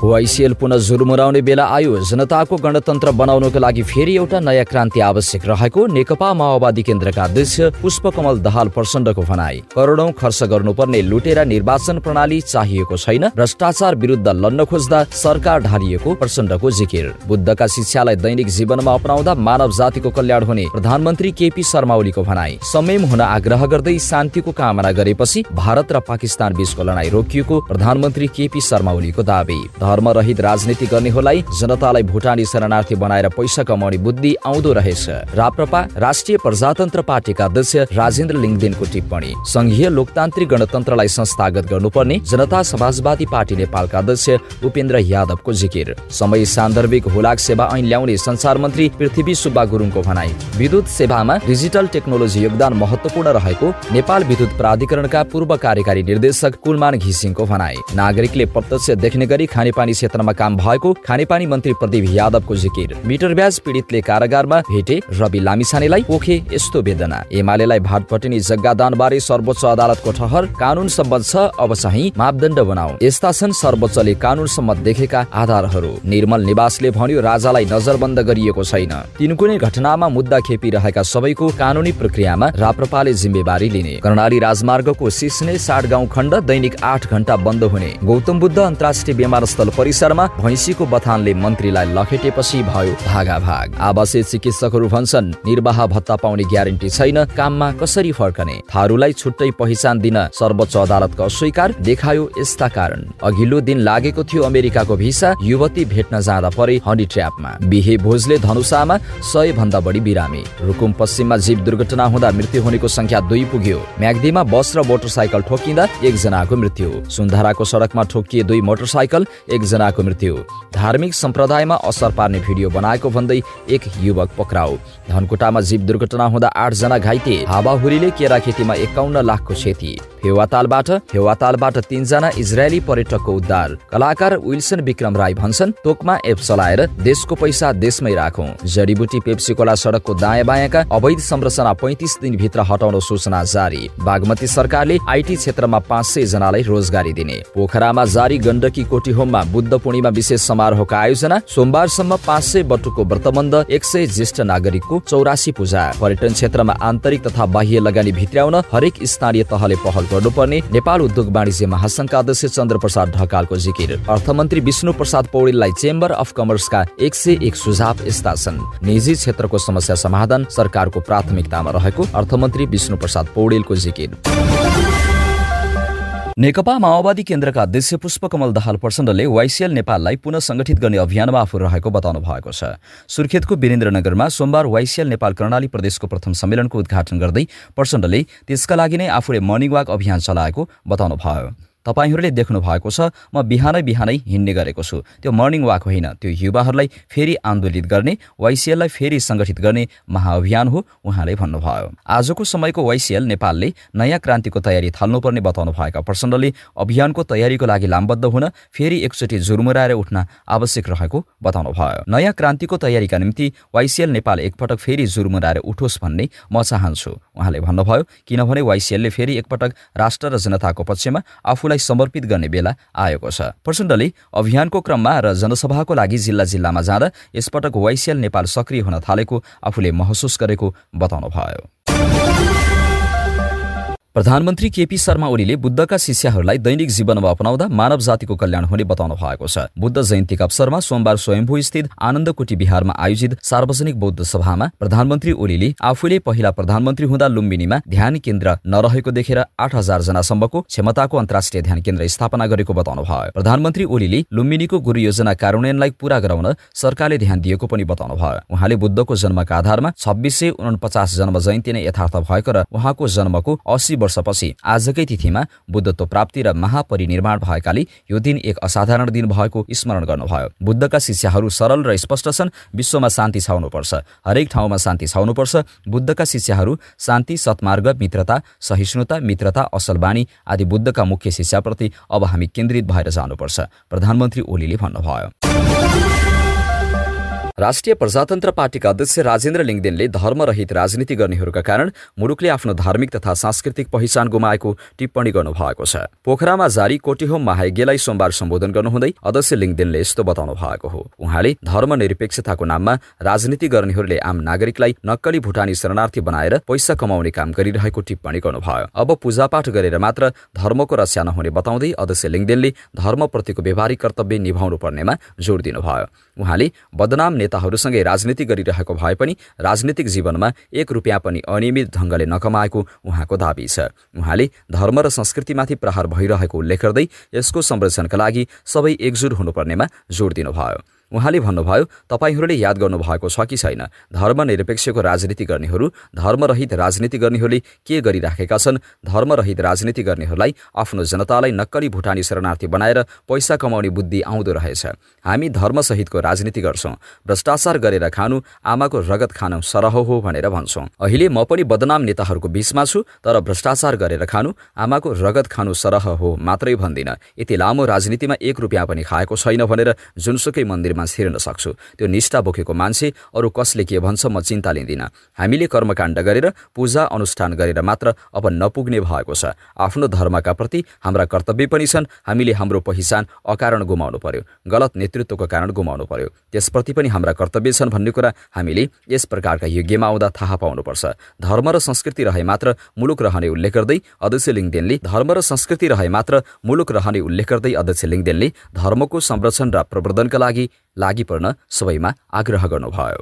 YCL पुनः जुरुमुराउने बेला आयो। जनताको गणतन्त्र बनाउनको लागि फेरि एउटा नयाँ क्रान्ति आवश्यक रहेको नेकपा माओवादी केन्द्रका अध्यक्ष पुष्पकमल दाहाल प्रचण्डको भनाई। करोडौं खर्च गर्नुपर्ने लुटेर निर्वाचन प्रणाली चाहिएको छैन, भ्रष्टाचार विरुद्ध लड्न खोज्दा सरकार ढालिएको प्रचण्डको जिकिर। बुद्धका शिक्षालाई दैनिक जीवनमा अपनाउँदा मानव जातिको कल्याण हुने प्रधानमन्त्री केपी शर्मा ओलीको भनाई। संयम हुन आग्रह गर्दै शान्तिको कामना गरेपछि भारत र पाकिस्तान बीचको लडाईँ रोकिएको प्रधानमन्त्री केपी शर्मा ओलीको दावी। धर्मरहित राजनीति गर्नेहरूलाई जनतालाई भुटानी शरणार्थी बनाएर पैसा कमाउने बुद्धि आउँदो रहेछ। राप्रपा राष्ट्रिय प्रजातन्त्र पार्टीका अध्यक्ष राजेन्द्र लिङदेनको टिप्पणी। संघीय लोकतान्त्रिक गणतन्त्रलाई संस्थागत गर्नुपर्ने जनता समाजवादी पार्टी नेपालका अध्यक्ष उपेन्द्र यादवको जिकिर। समय सान्दर्भिक हुलाक सेवा ऐन ल्याउने संचार मन्त्री पृथ्वी सुब्बा गुरुङको भनाई। विद्युत सेवामा डिजिटल टेक्नोलोजी योगदान महत्वपूर्ण रहेको नेपाल विद्युत प्राधिकरणका पूर्व कार्यकारी निर्देशक कुलमान घिसिङको भनाई। नागरिकले प्रत्यक्ष देख्ने गरी खानेपानी क्षेत्रमा काम भएको खानेपानी मन्त्री प्रदीप यादवको जिकिर। मिटर ब्याज पीडितले कारागारमा भेटे, रवि लामिछानेलाई पोखे यस्तो वेदना। एमालेलाई भाटपटिनी जग्गादान बारे सर्वोच्च अदालतको ठहर। कानून सम्मत छ, अब चाहिँ मापदण्ड बनाऊ। यस्ता छन् सर्वोच्चले कानून सम्मत देखेका आधारहरू। निर्मल निवासले भन्यो राजालाई नजरबन्द गरिएको छैन। तिनकुने घटनामा मुद्दा खेपिरहेका सबैको कानूनी प्रक्रियामा राप्रपाले जिम्मेवारी लिने। कर्णाली राजमार्गको सिस्ने 60 गाउँ खण्ड दैनिक 8 घण्टा बन्द हुने। गौतम बुद्ध अन्तर्राष्ट्रिय विमानस्थल परिसरमा भैँसीको बथानले मन्त्रीलाई लखेटेपछि भयो भागाभाग। आवासीय चिकित्सकहरू भन्छन् निर्वाह भत्ता पाउने ग्यारेन्टी छैन, काममा कसरी फर्कने। थारूलाई छुट्टै पहिचान दिन सर्वोच्च अदालतको अस्वीकार, देखायो यस्ता कारण। अघिल्लो दिन लागेको थियो अमेरिकाको भिसा, युवती भेट्न जाँदा परे हनी ट्र्यापमा। बिहे भोजले धनुषामा 100 भन्दा बढी बिरामी। रुकुम पश्चिममा जीव दुर्घटना हुँदा मृत्यु हुनेको संख्या 2 पुग्यो। म्याग्दीमा बस र मोटरसाइकल ठोकिँदा 1 जनाको मृत्यु। सुन्धाराको सडकमा ठोकिए 2 मोटरसाइकल, 1 जनाको मृत्यु। धार्मिक सम्प्रदायमा असर पार्ने भिडियो बनाएको भन्दै 1 युवक पक्राउ। धनकुटामा जीव दुर्घटना हुँदा 8 जना घाइते। हावाहुरीले केरा खेतीमा 51 लाखको क्षति। फेवातालबाट 3 जना इजरायली पर्यटकको उद्धार। कलाकार विल्सन विक्रम राई भन्छन् तोकमा एप चलाएर देशको पैसा देशमै राखौं। जडीबुटी पेप्सीकोला सडकको दायाँ बायाँका अवैध संरचना 35 दिनभित्र हटाउन सूचना जारी। बागमती सरकारले आईटी क्षेत्रमा 500 जनालाई रोजगारी दिने। पोखरामा जारी गण्डकी कोटीहोममा बुद्ध पूर्णिमा विशेष समारोहका आयोजना। सोमबारसम्म 500 बटुको व्रतबन्ध, 100 ज्येष्ठ नागरिकको 84 पूजा। पर्यटन क्षेत्रमा आन्तरिक तथा बाह्य लगानी भित्र्याउन हरेक स्थानीय तहले पहल गर्नुपर्ने नेपाल उद्योग वाणिज्य महासंघका अध्यक्ष चन्द्रप्रसाद ढकालको जिकिर। अर्थमन्त्री विष्णु प्रसाद पौडेललाई चेम्बर अफ कमर्सका 101 सुझाव यस्ता छन्। निजी क्षेत्रको समस्या समाधान सरकारको प्राथमिकतामा रहेको अर्थमन्त्री विष्णु प्रसाद पौडेलको जिकिर। नेकपा माओवादी केन्द्रका अध्यक्ष पुष्पकमल दाहाल प्रचण्डले वाइसिएल नेपाललाई पुनः संगठित गर्ने अभियानमा आफू रहेको बताउनु भएको छ। सुर्खेतको वीरेन्द्रनगरमा सोमबार वाइसिएल नेपाल कर्णाली प्रदेशको प्रथम सम्मेलनको उद्घाटन गर्दै प्रचण्डले त्यसका लागि नै आफूले मर्निङ वाक अभियान चलाएको बताउनु भयो। तपाईहरूले देख्नु भएको छ, म बिहानै हिँड्ने गरेको छु। त्यो मर्निङ वाक होइन, त्यो युवाहरूलाई फेरि आन्दोलित गर्ने, वाइसिएललाई फेरि संगठित गर्ने महाअभियान हो उहाँले भन्नुभयो। आजको समयको वाइसिएल नेपालले नयाँ क्रान्तिको तयारी थाल्नुपर्ने बताउनु भएका प्रचण्डले अभियानको तयारीको लागि लामबद्ध हुन फेरि एकचोटि जुर्मुराएर उठ्न आवश्यक रहेको बताउनु भयो। नयाँ क्रान्तिको तयारीका निम्ति वाइसिएल नेपाल एकपटक फेरि जुर्मुराएर उठोस् भन्ने म चाहन्छु उहाँले भन्नुभयो। किनभने वाइसिएलले फेरि एकपटक राष्ट्र र जनताको पक्षमा आफूलाई समर्पित गर्ने बेला आएको छ। प्रचण्डले अभियानको क्रममा र जनसभाको लागि जिल्ला जिल्लामा जाँदा यसपटक वाइसिएल नेपाल सक्रिय हुन थालेको आफूले महसुस गरेको बताउनु भयो। प्रधानमन्त्री केपी शर्मा ओलीले बुद्धका शिष्यहरूलाई दैनिक जीवनमा अपनाउँदा मानव जातिको कल्याण हुने बताउनु भएको छ। बुद्ध जयन्तीका अवसरमा सोमबार स्वयम्भू स्थित आनन्दकुटी बिहारमा आयोजित सार्वजनिक बौद्ध सभामा प्रधानमन्त्री ओलीले आफूले पहिला प्रधानमन्त्री हुँदा लुम्बिनीमा ध्यान केन्द्र नरहेको देखेर 8000 जनासम्मको क्षमताको अन्तर्राष्ट्रिय ध्यान केन्द्र स्थापना गरेको बताउनु भयो। प्रधानमन्त्री ओलीले लुम्बिनीको गुरु योजना कार्यान्वयनलाई पूरा गराउन सरकारले ध्यान दिएको पनि बताउनु भयो। उहाँले बुद्धको जन्मका आधारमा 2649 जन्म जयन्ती नै यथार्थ भएको र उहाँको जन्मको 80 वर्षपछि आजकै तिथिमा बुद्धत्व प्राप्ति र महापरिनिर्वाण भएकाले यो दिन एक असाधारण दिन भएको स्मरण गर्नुभयो। बुद्धका शिक्षाहरू सरल र स्पष्ट छन्। विश्वमा शान्ति छाउनुपर्छ, हरेक ठाउँमा शान्ति छाउनुपर्छ। बुद्धका शिक्षाहरू शान्ति, सत्मार्ग, मित्रता, सहिष्णुता, मित्रता, असल बानी आदि बुद्धका मुख्य शिक्षाप्रति अब हामी केन्द्रित भएर जानुपर्छ, प्रधानमन्त्री ओलीले भन्नुभयो। राष्ट्रिय प्रजातन्त्र पार्टीका अध्यक्ष राजेन्द्र लिङदेनले धर्मरहित राजनीति गर्नेहरूका कारण मुलुकले आफ्नो धार्मिक तथा सांस्कृतिक पहिचान गुमाएको टिप्पणी गर्नुभएको छ। पोखरामा जारी कोटीहोम महायज्ञलाई सोमबार सम्बोधन गर्नुहुँदै अध्यक्ष लिङदेनले यस्तो बताउनु भएको हो। उहाँले धर्मनिरपेक्षताको नाममा राजनीति गर्नेहरूले आम नागरिकलाई नक्कली भुटानी शरणार्थी बनाएर पैसा कमाउने काम गरिरहेको टिप्पणी गर्नुभयो। अब पूजापाठ गरेर मात्र धर्मको रक्षा नहुने बताउँदै अध्यक्ष लिङदेनले धर्मप्रतिको व्यवहारिक कर्तव्य निभाउनु पर्नेमा जोड दिनुभयो। उहाँले बदनाम नेताहरूसँगै राजनीति गरिरहेको भए पनि राजनीतिक जीवनमा 1 रुपियाँ पनि अनियमित ढङ्गले नकमाएको उहाँको दाबी छ। उहाँले धर्म र संस्कृतिमाथि प्रहार भइरहेको उल्लेख गर्दै यसको संरक्षणका लागि सबै एकजुट हुनुपर्नेमा जोड दिनुभयो। उहाँले भन्नुभयो, तपाईहरूले याद गर्नुभएको छ कि छैन, धर्मनिरपेक्षको राजनीति गर्नेहरू धर्मरहित राजनीति गर्नेहरूले के गरिराखेका छन्। धर्मरहित राजनीति गर्नेहरूलाई आफ्नो जनतालाई नक्कली भुटानी शरणार्थी बनाएर पैसा कमाउने बुद्धि आउँदो रहेछ। हामी धर्मसहितको राजनीति गर्छौं, भ्रष्टाचार गरेर खानु आमाको रगत खानु सरह हो भनेर भन्छौं। अहिले म पनि बदनाम नेताहरूको बीचमा छु, तर भ्रष्टाचार गरेर खानु आमाको रगत खानु सरह हो मात्रै भन्दिन। यति लामो राजनीतिमा 1 रुपियाँ पनि खाएको छैन भनेर जुनसुकै मन्दिरमा छिर्न सक्छु। त्यो निष्ठा बोकेको मान्छे अरू कसले के भन्छ म चिन्ता लिँदिन। हामीले कर्मकाण्ड गरेर पूजा अनुष्ठान गरेर मात्र अब नपुग्ने भएको छ। आफ्नो धर्मका प्रति हाम्रा कर्तव्य पनि छन्। हामीले हाम्रो पहिचान अकारण गुमाउनु पर्यो, गलत नेतृत्वको कारण गुमाउनु पर्यो, त्यसप्रति पनि हाम्रा कर्तव्य छन् भन्ने कुरा हामीले यस प्रकारका यज्ञमा आउँदा थाहा पाउनुपर्छ। धर्म र संस्कृति रहे मात्र मुलुक रहने उल्लेख गर्दै अध्यक्ष लिङदेनले धर्मको संरक्षण र प्रवर्धनका लागि पर्न सबैमा आग्रह गर्नुभयो।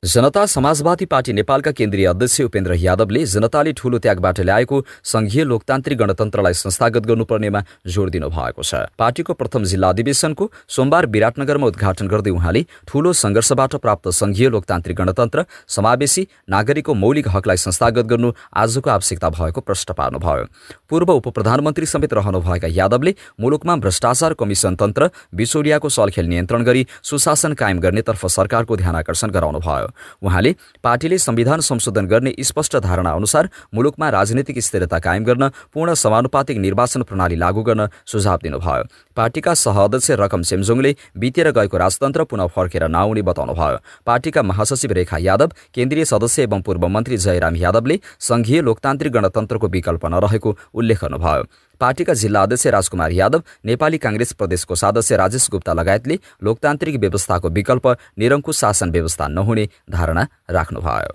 जनता समाजवादी पार्टी नेपालका केन्द्रीय अध्यक्ष उपेन्द्र यादवले जनताले ठूलो त्यागबाट ल्याएको संघीय लोकतान्त्रिक गणतन्त्रलाई संस्थागत गर्नुपर्नेमा जोड दिनु भएको छ। पार्टीको प्रथम जिल्ला अधिवेशनको सोमबार विराटनगरमा उद्घाटन गर्दै उहाँले ठूलो संघर्षबाट प्राप्त संघीय लोकतान्त्रिक गणतन्त्र समावेशी नागरिकको मौलिक हकलाई संस्थागत गर्नु आजको आवश्यकता भएको प्रश्न पार्नुभयो। पूर्व उपप्रधानमन्त्री समेत रहनुभएका यादवले मुलुकमा भ्रष्टाचार कमिसन तन्त्र बिचौलियाको सलखेल नियन्त्रण गरी सुशासन कायम गर्नेतर्फ सरकारको ध्यानाकर्षण गराउनुभयो। उहाँले पार्टीले संविधान संशोधन गर्ने स्पष्ट धारणा अनुसार मुलुकमा राजनीतिक स्थिरता कायम गर्न पूर्ण समानुपातिक निर्वाचन प्रणाली लागू गर्न सुझाव दिनुभयो। पार्टीका सहअध्यक्ष रकम सेमजोङले बितेर गएको राजतन्त्र पुनः फर्केर नआउने बताउनुभयो। पार्टीका महासचिव रेखा यादव, केन्द्रीय सदस्य एवं पूर्व मन्त्री जयराम यादवले संघीय लोकतान्त्रिक गणतन्त्रको विकल्प नरहेको उल्लेख गर्नुभयो। पार्टीका जिल्ला अध्यक्ष राजकुमार यादव, नेपाली कांग्रेस प्रदेशको सदस्य राजेश गुप्ता लगायतले लोकतान्त्रिक व्यवस्थाको विकल्प निरङ्कुश शासन व्यवस्था नहुने धारणा राख्नुभयो।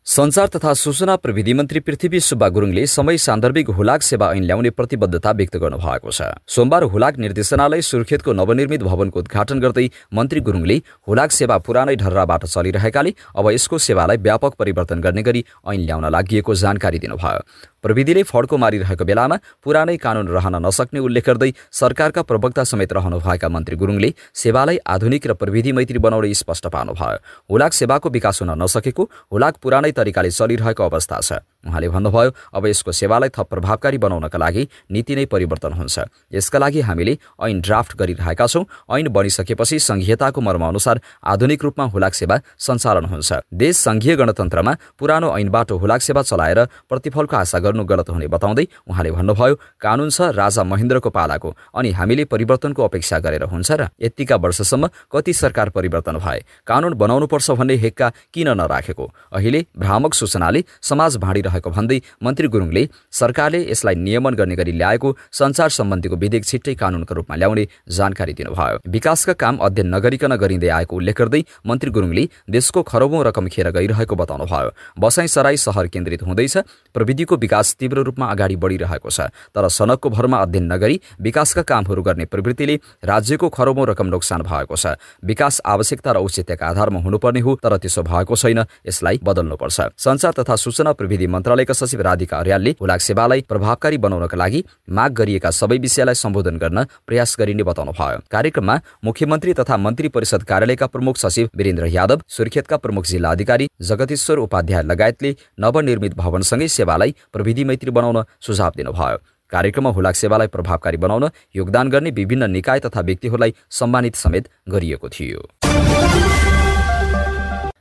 सञ्चार तथा सूचना प्रविधि मन्त्री पृथ्वी सुब्बा गुरुङले समय सान्दर्भिक हुलाक सेवा ऐन ल्याउने प्रतिबद्धता व्यक्त गर्नुभएको छ। सोमबार हुलाक निर्देशनालय सुर्खेतको नवनिर्मित भवनको उद्घाटन गर्दै मन्त्री गुरुङले हुलाक सेवा पुरानै ढर्राबाट चलिरहेकाले अब यसको सेवालाई व्यापक परिवर्तन गर्ने गरी ऐन ल्याउन लागि जानकारी दिनुभयो। प्रविधिले फड्को मारिरहेको बेलामा पुरानै कानून रहन नसक्ने उल्लेख गर्दै सरकारका प्रवक्ता समेत रहनुभएका मन्त्री गुरुङले सेवालाई आधुनिक र प्रविधि मैत्री बनाउने स्पष्ट पार्नुभयो। हुलाक सेवाको विकास हुन नसकेको, हुलाक पुरानै तरिकाले चलिरहेको अवस्था छ। उहाँले भन्नुभयो, अब यसको सेवालाई थप प्रभावकारी बनाउनका लागि नीति नै परिवर्तन हुन्छ। यसका लागि हामीले ऐन ड्राफ्ट गरिरहेका छौं। ऐन बनिसकेपछि संघीयताको मर्मअनुसार आधुनिक रूपमा हुलाक सेवा सञ्चालन हुन्छ। देश संघीय गणतन्त्रमा पुरानो ऐनबाट हुलाक सेवा चलाएर प्रतिफलको आशा गर्नु गलत हुने बताउँदै उहाँले भन्नुभयो, कानून छ राजा महेन्द्रको पालाको, अनि हामीले परिवर्तनको अपेक्षा गरेर हुन्छ र? यतिका वर्षसम्म कति सरकार परिवर्तन भए, कानून बनाउनुपर्छ भन्ने हेक्का किन नराखेको? अहिले भ्रामक सूचनाले समाज भाँडिरहेको भन्दै मन्त्री गुरुङले सरकारले यसलाई नियमन गर्ने गरी ल्याएको सञ्चार सम्बन्धीको विधेयक छिट्टै कानूनको रूपमा ल्याउने जानकारी दिनुभयो। विकासका काम अध्ययन नगरिकन गरिँदै आएको उल्लेख गर्दै मन्त्री गुरुङले देशको खरबौं रकम खेर गइरहेको बताउनुभयो। बसाइसराई शहर केन्द्रित हुँदैछ। प्रविधिको विकास तीव्र रूपमा अगाडि बढिरहेको छ, तर सनकको भरमा अध्ययन नगरी विकासका कामहरू गर्ने प्रवृत्तिले राज्यको खरबौं रकम नोक्सान भएको छ। विकास आवश्यकता र औचित्यका आधारमा हुनुपर्ने हो, तर त्यसो भएको छैन। यसलाई बदल्नुपर्छ। सञ्चार तथा सूचना प्रविधि मन्त्रालयका सचिव राधिका अर्यालले हुलाक सेवालाई प्रभावकारी बनाउनका लागि माग गरिएका सबै विषयलाई सम्बोधन गर्न प्रयास गरिने बताउनुभयो। कार्यक्रममा मुख्यमन्त्री तथा मन्त्री परिषद कार्यालयका प्रमुख सचिव वीरेन्द्र यादव, सुर्खेतका प्रमुख जिल्ला अधिकारी जगदीश्वर उपाध्याय लगायतले नवनिर्मित भवनसँगै सेवालाई प्रविधि मैत्री बनाउन सुझाव दिनुभयो। कार्यक्रममा हुलाक सेवालाई प्रभावकारी बनाउन योगदान गर्ने विभिन्न निकाय तथा व्यक्तिहरूलाई सम्मानित समेत गरिएको थियो।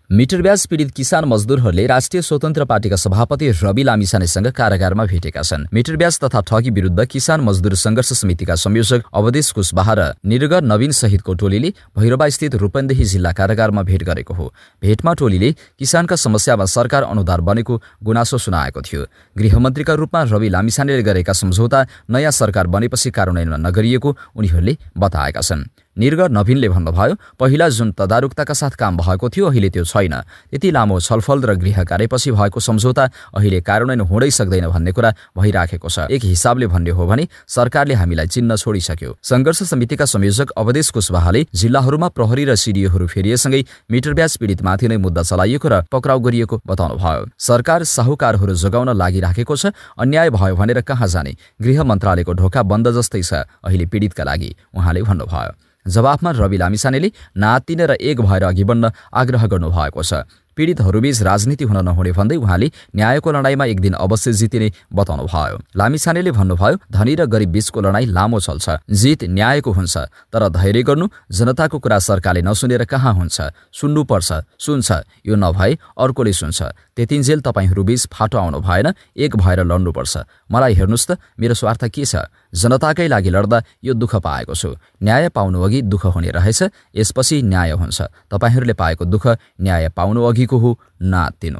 मिटर ब्याज पीडित किसान मजदुरहरूले राष्ट्रिय स्वतन्त्र पार्टीका सभापति रवि लामिछानेसँग कारागारमा भेटेका छन्। मिटर ब्याज तथा ठगी विरुद्ध किसान मजदुर संघर्ष समितिका संयोजक अवधेश कुशवाहा र निर्गर नवीन सहितको टोलीले भैरवा स्थित रूपन्देही जिल्ला कारागारमा भेट गरेको हो। भेटमा टोलीले किसानका समस्यामा सरकार अनुदार बनेको गुनासो सुनाएको थियो। गृहमन्त्रीका रूपमा रवि लामिछानेले गरेका सम्झौता नयाँ सरकार बनेपछि कार्यान्वयन नगरिएको उनीहरूले बताएका छन्। निर्गर नवीनले भन्नुभयो, पहिला जुन तदारुकताका साथ काम भएको थियो अहिले त्यो छैन। त्यति लामो छलफल र गृह कार्यपछि भएको सम्झौता अहिले कार्यान्वयन हुँदै सक्दैन भन्ने कुरा भइराखेको छ। एक हिसाबले भन्ने हो भने सरकारले हामीलाई चिन्न छोडिसक्यो। संघर्ष समितिका संयोजक अवधेश कुशवाहाले जिल्लाहरूमा प्रहरी र सिडिओहरू फेरिएसँगै मिटर ब्याज पीडितमाथि नै मुद्दा चलाइएको र पक्राउ गरिएको बताउनुभयो। सरकार साहुकारहरू जोगाउन लागिराखेको छ, अन्याय भयो भनेर कहाँ जाने? गृह मन्त्रालयको ढोका बन्द जस्तै छ अहिले पीडितका लागि, उहाँले भन्नुभयो। जवाफमा रवि लामिछानेले नातिने र एक भएर अघि बढ्न आग्रह गर्नुभएको छ। पीडितहरूबीच राजनीति हुन नहुने भन्दै उहाँले न्यायको लडाईँमा एक दिन अवश्य जितिने बताउनुभयो। लामिछानेले भन्नुभयो, धनी र गरिब बीचको लडाईँ लामो चल्छ, जित न्यायको हुन्छ, तर धैर्य गर्नु। जनताको कुरा सरकारले नसुनेर कहाँ हुन्छ? सुन्नुपर्छ, सुन्छ, यो नभए अर्कोले सुन्छ। त्यतिन्जेल तपाईहरूबीच फाटो आउनु भएन, एक भएर लड्नुपर्छ। मलाई हेर्नुस् त, मेरो स्वार्थ के छ? जनताकै लागि लड्दा यो दुःख पाएको छु। न्याय पाउनु अघि दुःख हुने रहेछ, यसपछि न्याय हुन्छ। तपाईहरूले पाएको दुःख न्याय पाउनु अघिको हो, नातिनु।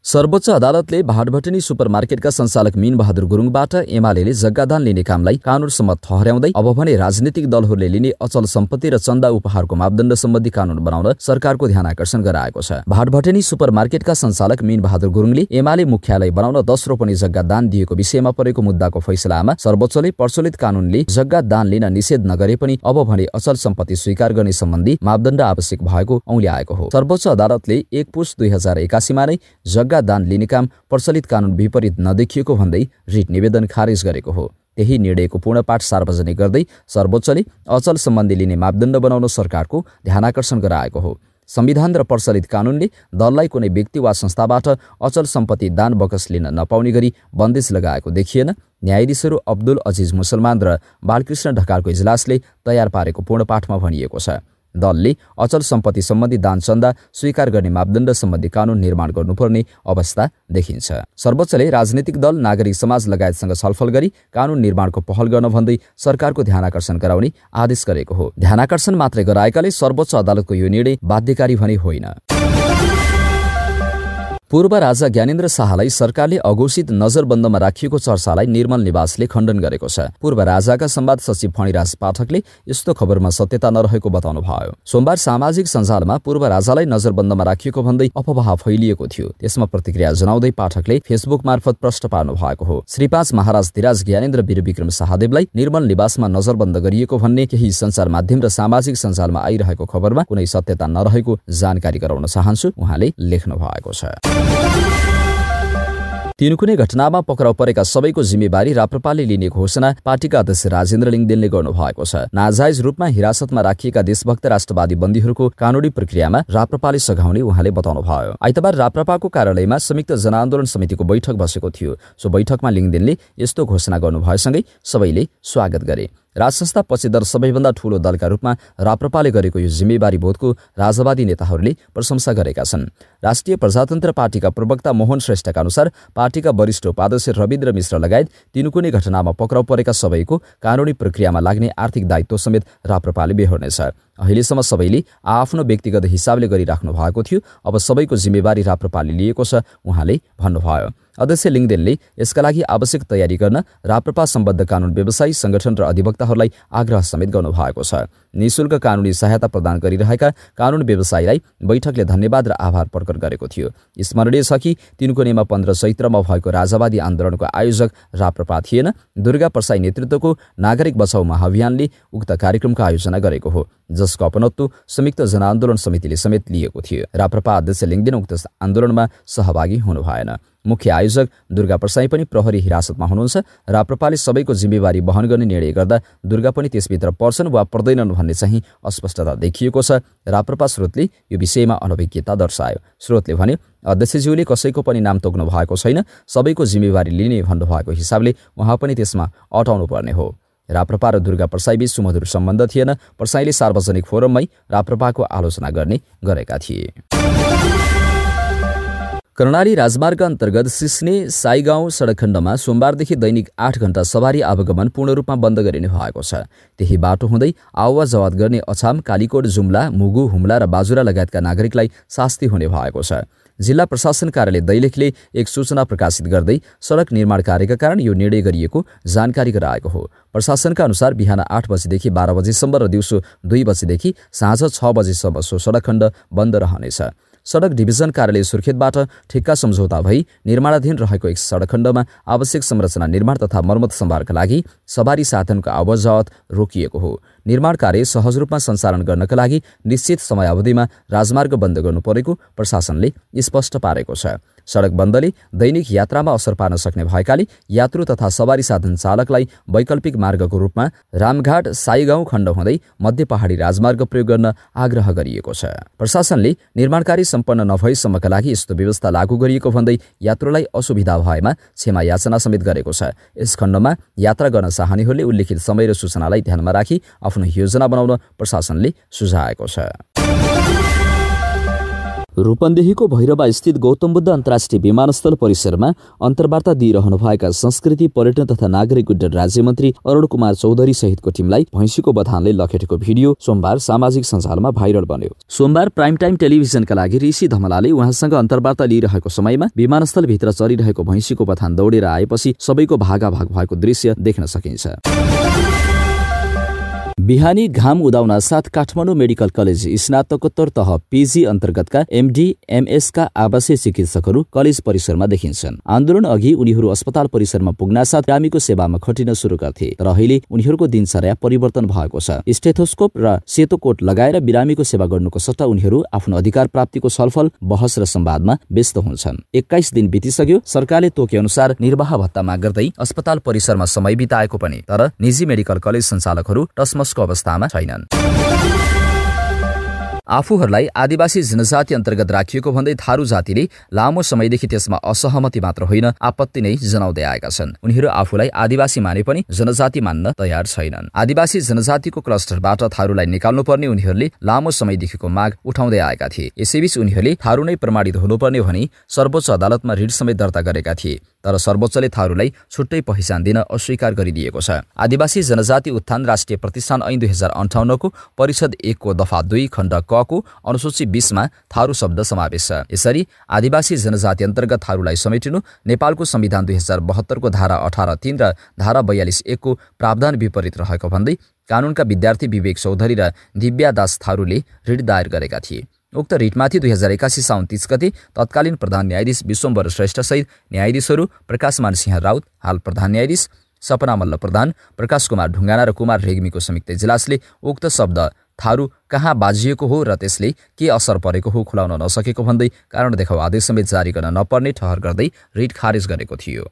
सर्वोच्च अदालतले भाटभटेनी सुपरमार्केटका सञ्चालक मीन बहादुर गुरुङबाट एमालेले जग्गादान लिने कामलाई कानून सम्मत ठहर्याउँदै अब भने राजनीतिक दलहरूले लिने अचल सम्पत्ति र चन्दा उपहारको मापदण्ड सम्बन्धी कानून बनाउन सरकारको ध्यान आकर्षण गराएको छ। भाटभटेनी सुपरमार्केटका सञ्चालक मीन बहादुर गुरुङले एमाले मुख्यालय बनाउन 10 रोपनी जग्गा दान दिएको विषयमा परेको मुद्दाको फैसलामा सर्वोच्चले प्रचलित कानूनले जग्गा दान लिन निषेध नगरे पनि अब भने अचल सम्पत्ति स्वीकार गर्ने सम्बन्धी मापदण्ड आवश्यक भएको औल्याएको हो। सर्वोच्च अदालतले 1 पुस 2081 मा नै जग्गा दान लिने काम प्रचलित कानून विपरीत नदेखिएको भन्दै रिट निवेदन खारेज गरेको हो। त्यही निर्णयको पूर्णपाठ सार्वजनिक गर्दै सर्वोच्चले अचल सम्बन्धी लिने मापदण्ड बनाउन सरकारको ध्यानाकर्षण गराएको हो। संविधान र प्रचलित कानूनले दललाई कुनै व्यक्ति वा संस्थाबाट अचल सम्पत्ति दान बकस लिन नपाउने गरी बन्देज लगाएको देखिएन। न्यायाधीशहरू अब्दुल अजिज मुसलमान र बालकृष्ण ढकालको इजलासले तयार पारेको पूर्णपाठमा भनिएको छ। दलले अचल सम्पत्ति सम्बन्धी दान चन्दा स्वीकार गर्ने मापदण्ड सम्बन्धी कानून निर्माण गर्नुपर्ने अवस्था देखिन्छ। सर्वोच्चले राजनीतिक दल, नागरिक समाज लगायतसँग छलफल गरी कानून निर्माणको पहल गर्न भन्दै सरकारको ध्यानाकर्षण गराउने आदेश गरेको हो। ध्यानाकर्षण मात्रै गराएकाले सर्वोच्च अदालतको यो निर्णय बाध्यकारी भने होइन। पूर्व राजा ज्ञानेन्द्र शाहलाई सरकारले अघोषित नजरबन्दमा राखिएको चर्चालाई निर्मल निवासले खण्डन गरेको छ। पूर्व राजाका संवाद सचिव फणिराज पाठकले यस्तो खबरमा सत्यता नरहेको बताउनु भयो। सोमबार सामाजिक सञ्जालमा पूर्व राजालाई नजरबन्दमा राखिएको भन्दै अफवाह फैलिएको थियो। त्यसमा प्रतिक्रिया जनाउँदै पाठकले फेसबुक मार्फत प्रश्न पार्नु भएको हो। श्री 5 महाराज धिराज ज्ञानेन्द्र वीरविक्रम शाहदेवलाई निर्मल निवासमा नजरबन्द गरिएको भन्ने केही सञ्चार माध्यम र सामाजिक सञ्जालमा आइरहेको खबरमा कुनै सत्यता नरहेको जानकारी गराउन चाहन्छु, उहाँले लेख्नु भएको छ। तिनकुने घटनामा पक्राउ परेका सबैको जिम्मेवारी राप्रपाले लिने घोषणा पार्टीका अध्यक्ष राजेन्द्र लिङदेनले गर्नुभएको छ। नाजायज रूपमा हिरासतमा राखिएका देशभक्त राष्ट्रवादी बन्दीहरूको कानूनी प्रक्रियामा राप्रपाले सघाउने उहाँले बताउनुभयो। आइतबार राप्रपाको कार्यालयमा संयुक्त जनआन्दोलन समितिको बैठक बसेको थियो। सो बैठकमा लिङदेनले यस्तो घोषणा गर्नुभएसँगै सबैले स्वागत गरे। राजसंस्था पक्षधर सबैभन्दा ठूलो दलका रूपमा राप्रपाले गरेको यो जिम्मेवारी बोधको राजवादी नेताहरूले प्रशंसा गरेका छन्। राष्ट्रिय प्रजातन्त्र पार्टीका प्रवक्ता मोहन श्रेष्ठका अनुसार पार्टीका वरिष्ठ उपाध्यक्ष रविन्द्र मिश्र लगायत तिनकुने घटनामा पक्राउ परेका सबैको कानूनी प्रक्रियामा लाग्ने आर्थिक दायित्व समेत राप्रपाले बेहोर्नेछ। अहिलेसम्म सबैले आफ्नो व्यक्तिगत हिसाबले गरिराख्नु भएको थियो, अब सबैको जिम्मेवारी राप्रपाले लिएको छ, उहाँले भन्नुभयो। अध्यक्ष लिङदेनले यसका लागि आवश्यक तयारी गर्न राप्रपा सम्बद्ध कानून व्यवसायी संगठन र अधिवक्ताहरूलाई आग्रह समेत गर्नुभएको छ। निःशुल्क कानूनी सहायता प्रदान गरिरहेका कानून व्यवसायीलाई बैठकले धन्यवाद र आभार प्रकट गरेको थियो। स्मरणीय छ कि तिनकुनेमा 15 चैत्रमा भएको राजावादी आन्दोलनको आयोजक राप्रपा थिएन। दुर्गा प्रसाई नेतृत्वको नागरिक बचाउ महाअभियानले उक्त कार्यक्रमको आयोजना गरेको हो, जसको अपनत्व संयुक्त जनआन्दोलन समितिले समेत लिएको थियो। राप्रपा अध्यक्ष लिङदेन उक्त आन्दोलनमा सहभागी हुनु भएन। मुख्य आयोजक दुर्गा प्रसाई पनि प्रहरी हिरासतमा हुनुहुन्छ। राप्रपाले सबैको जिम्मेवारी वहन गर्ने निर्णय गर्दा दुर्गा पनि त्यसभित्र पर्छन् वा पर्दैनन् भन्ने चाहिँ अस्पष्टता देखिएको छ। राप्रपा स्रोतले यो विषयमा अनभिज्ञता दर्शायो। स्रोतले भने अध्यक्षज्यूले कसैको पनि नाम तोक्नु भएको छैन, सबैको जिम्मेवारी लिने भन्नुभएको हिसाबले उहाँ पनि त्यसमा अटाउनु पर्ने हो। राप्रपा र दुर्गा प्रसाईबीच सुमधुर सम्बन्ध थिएन। प्रसाईले सार्वजनिक फोरममै राप्रपाको आलोचना गरेका थिए। कर्णाली राजमार्ग अन्तर्गत सिस्ने साईगाउँ सडक खण्डमा सोमबारदेखि दैनिक 8 घण्टा सवारी आवागमन पूर्ण रूपमा बन्द गरिने भएको छ। त्यही बाटो हुँदै आवाज जवात गर्ने अछाम, कालीकोट, जुम्ला, मुगु, हुम्ला र बाजुरा लगायतका नागरिकलाई शास्ति हुने भएको छ। जिल्ला प्रशासन कार्यालय दैलेखले एक सूचना प्रकाशित गर्दै सडक निर्माण कार्यका कारण यो निर्णय गरिएको जानकारी गराएको हो। प्रशासनका अनुसार बिहान 8 बजेदेखि 12 बजेसम्म र दिउँसो 2 बजेदेखि साँझ 6 बजेसम्म सो सडक खण्ड बन्द रहनेछ। सडक डिभिजन कार्यालय सुर्खेतबाट ठेक्का सम्झौता भई निर्माणाधीन रहेको एक सडक खण्डमा आवश्यक संरचना निर्माण तथा मर्मत सम्भारका लागि सवारी साधनको आवाजावत रोकिएको हो। निर्माण कार्य सहज रूपमा सञ्चालन गर्नका लागि निश्चित समयावधिमा राजमार्ग बन्द गर्नु परेको प्रशासनले स्पष्ट पारेको छ। सडक बन्दले दैनिक यात्रामा असर पार्न सक्ने भएकाले यात्रु तथा सवारी साधन चालकलाई वैकल्पिक मार्गको रूपमा रामघाट साईगाउँ खण्ड हुँदै मध्य पहाडी राजमार्ग प्रयोग गर्न आग्रह गरिएको छ। प्रशासनले निर्माण कार्य सम्पन्न नभएसम्मका लागि यस्तो व्यवस्था लागू गरिएको भन्दै यात्रुलाई असुविधा भएमा क्षमा याचना समेत गरेको छ। यस खण्डमा यात्रा गर्न चाहनेहरूले उल्लेखित समय र सूचनालाई ध्यानमा राखी आफ्नो योजना बनाउन प्रशासनले सुझाएको छ। रूपन्देहीको भैरवा स्थित गौतम बुद्ध अन्तर्राष्ट्रिय विमानस्थल परिसरमा अन्तर्वार्ता दिइरहनुभएका संस्कृति, पर्यटन तथा नागरिक उड्डयन राज्यमन्त्री अरुण कुमार चौधरी सहितको टिमलाई भैँसीको बथानले लखेटेको भिडियो सोमबार सामाजिक सञ्जालमा भाइरल बन्यो। सोमबार प्राइम टाइम टेलिभिजनका लागि ऋषि धमलाले उहाँसँग अन्तर्वार्ता लिइरहेको समयमा विमानस्थलभित्र चलिरहेको भैँसीको बथान दौडेर आएपछि सबैको भागाभाग भएको दृश्य देख्न सकिन्छ। बिहानी घाम उदाउन साथ काठमाडौँ मेडिकल कलेज स्नातकोत्तर तह पीजी अन्तर्गतका एमडी एमएसका आवासीय चिकित्सकहरू कलेज परिसरमा देखिन्छन्। आन्दोलन अघि उनीहरू अस्पताल परिसरमा पुग्नासाथ बिरामीको सेवामा खटिन सुरु गर्थे, तर अहिले उनीहरूको दिनचर्या परिवर्तन भएको छ। स्टेथोस्कोप र सेतो कोट लगाएर बिरामीको सेवा गर्नुको सट्टा उनीहरू आफ्नो अधिकार प्राप्तिको छलफल, बहस र संवादमा व्यस्त हुन्छन्। 21 दिन बितिसक्यो, सरकारले तोके अनुसार निर्वाह भत्ता माग गर्दै अस्पताल परिसरमा समय बिताएको पनि, तर निजी मेडिकल कलेज सञ्चालकहरू टसमसको अवस्थामा छैनन्। आफूहरूलाई आदिवासी जनजाति अन्तर्गत राखिएको भन्दै थारू जातिले लामो समयदेखि त्यसमा असहमति मात्र होइन, आपत्ति नै जनाउँदै आएका छन्। उनीहरू आफूलाई आदिवासी माने पनि जनजाति मान्न तयार छैनन्। आदिवासी जनजातिको क्लस्टरबाट थारूलाई निकाल्नुपर्ने उनीहरूले लामो समयदेखिको माग उठाउँदै आएका थिए। यसैबीच उनीहरूले थारू नै प्रमाणित हुनुपर्ने भनी सर्वोच्च अदालतमा रिट समेत दर्ता गरेका थिए, तर सर्वोच्चले थारूलाई छुट्टै पहिचान दिन अस्वीकार गरिदिएको छ। आदिवासी जनजाति उत्थान राष्ट्रिय प्रतिष्ठान ऐन 2058 को परिषद 1 को दफा 2 खण्ड क को अनुसूची 20 मा थारू शब्द समावेश छ। यसरी आदिवासी जनजाति अन्तर्गत थारूलाई समेटिनु नेपालको संविधान 2072 को धारा 18(3) र धारा 42(1) को प्रावधान विपरीत रहेको भन्दै कानूनका विद्यार्थी विवेक चौधरी र दिव्या दास थारूले रिट दायर गरेका थिए। उक्त रिटमाथि 2081 साउन 30 गते तत्कालीन प्रधान न्यायाधीश विश्वम्भर श्रेष्ठ सहित न्यायाधीशहरू प्रकाशमान सिंह राउत, हाल प्रधान न्यायाधीश सपना मल्ल प्रधान, प्रकाश कुमार ढुङ्गाना र कुमार रेग्मीको संयुक्त इजलासले उक्त शब्द थारू कहाँ बाजिएको हो र त्यसले के असर परेको हो खुलाउन नसकेको भन्दै कारण देखाउ आदेश समेत जारी गर्न नपर्ने ठहर गर्दै रिट खारेज गरेको थियो।